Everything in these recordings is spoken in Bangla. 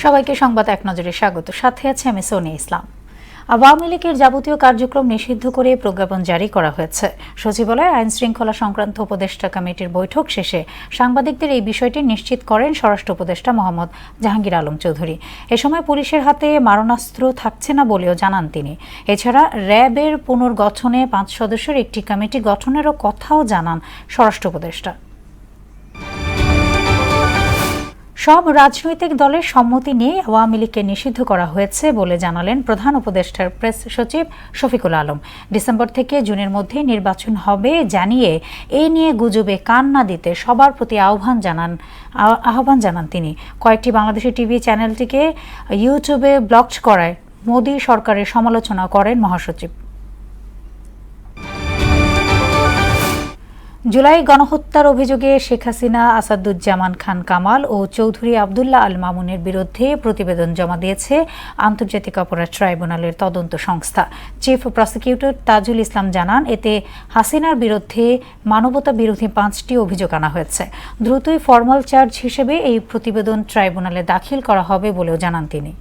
সবাইকে সংবাদ এক নজরে স্বাগত। সাথে আছে আমি সোনিয়া ইসলাম। আওয়ামী লীগের যাবতীয় কার্যক্রম নিষিদ্ধ করে প্রজ্ঞাপন জারি করা হয়েছে। সচিবালয়ে আইন শৃঙ্খলা সংক্রান্ত উপদেষ্টা কমিটির বৈঠক শেষে সাংবাদিকদের এই বিষয়টি নিশ্চিত করেন স্বরাষ্ট্র উপদেষ্টা মোহাম্মদ জাহাঙ্গীর আলম চৌধুরী। এ সময় পুলিশের হাতে মারণাস্ত্র থাকছে না বলেও জানান তিনি। এছাড়া র্যাবের পুনর্গঠনে 5 সদস্যের একটি কমিটি গঠনেরও কথাও জানান স্বরাষ্ট্র উপদেষ্টা। সব রাজনৈতিক দলের সম্মতি নিয়ে আওয়ামী লীগকে নিষিদ্ধ করা হয়েছে বলে জানালেন প্রধান উপদেষ্টার প্রেস সচিব শফিকুল আলম। ডিসেম্বর থেকে জুনের মধ্যে নির্বাচন হবে জানিয়ে এই নিয়ে গুজবে কান না দিতে সবার প্রতি আহ্বান জানান তিনি। কয়েকটি বাংলাদেশের টিভি চ্যানেলটিকে ইউটিউবে ব্লক করায় মোদি সরকারের সমালোচনা করেন মহাসচিব। জুলাই গণহত্যার অভিযোগে শেখ হাসিনা, আসাদুজ্জামান খান কামাল ও চৌধুরী আবদুল্লাহ আল মামুনের বিরুদ্ধে প্রতিবেদন জমা দিয়েছে আন্তর্জাতিক অপরাধ ট্রাইব্যুনালের তদন্ত সংস্থা। চিফ প্রসিকিউটর তাজুল ইসলাম জানান, এতে হাসিনার বিরুদ্ধে মানবতা বিরোধী 5টি অভিযোগ আনা হয়েছে। দ্রুতই ফরমাল চার্জ হিসেবে এই প্রতিবেদন ট্রাইব্যুনালে দাখিল করা হবে বলেও জানান তিনি।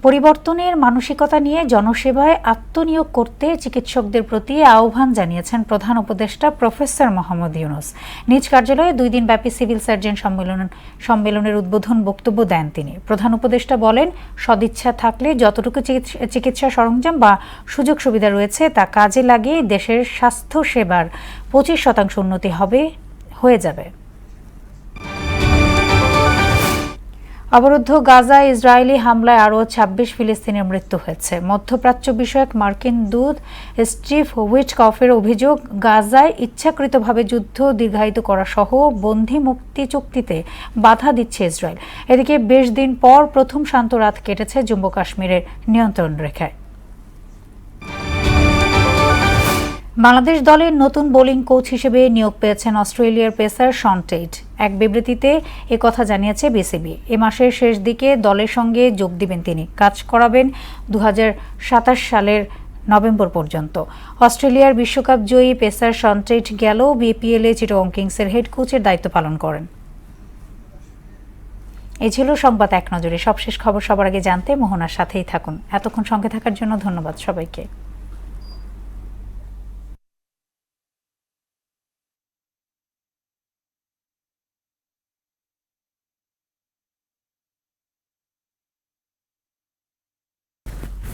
পরিবর্তনের মানসিকতা নিয়ে জনসেবায় আত্মনিয়োগ করতে চিকিৎসকদের প্রতি আহ্বান জানিয়েছেন প্রধান উপদেষ্টা প্রফেসর মোহাম্মদ ইউনূস। নিজ কার্যালয়ে 2 দিনব্যাপী সিভিল সার্জন সম্মেলনের উদ্বোধন বক্তব্য দেন তিনি। প্রধান উপদেষ্টা বলেন, সদিচ্ছা থাকলে যতটুকু চিকিৎসা সরঞ্জাম বা সুযোগ সুবিধা রয়েছে তা কাজে লাগিয়ে দেশের স্বাস্থ্য সেবার 25% উন্নতি হয়ে যাবে। অবরুদ্ধ গাজা ইসরায়েলি হামলায় আরও 26 ফিলিস্তিনের মৃত্যু হয়েছে। মধ্যপ্রাচ্য বিষয়ক মার্কিন দূত স্টিভ উইটকফের অভিযোগ, গাজায় ইচ্ছাকৃতভাবে যুদ্ধ দীর্ঘায়িত করা সহ বন্দী মুক্তি চুক্তিতে বাধা দিচ্ছে ইসরায়েল। এদিকে 20 দিন পর প্রথম শান্ত রাত কেটেছে জম্মু কাশ্মীরের নিয়ন্ত্রণ রেখায়। বাংলাদেশ দলের নতুন বোলিং কোচ হিসেবে নিয়োগ পেয়েছেন অস্ট্রেলিয়ার পেসার শন টেইট। এক বিবৃতিতে একথা জানিয়েছে বিসিবি। এ মাসের শেষ দিকে দলের সঙ্গে যোগ দিবেন তিনি। কাজ করাবেন 2027 সালের নভেম্বর পর্যন্ত। অস্ট্রেলিয়ার বিশ্বকাপ জয়ী পেসার শন টেইট গেল বিপিএলে চিটাগং কিংসের হেড কোচের দায়িত্ব পালন করেন। এই ছিল সংবাদ এক নজরে। সবশেষ খবর সবার আগে জানতে মোহনার সাথেই থাকুন। এতক্ষণ সঙ্গে থাকার জন্য ধন্যবাদ সবাইকে।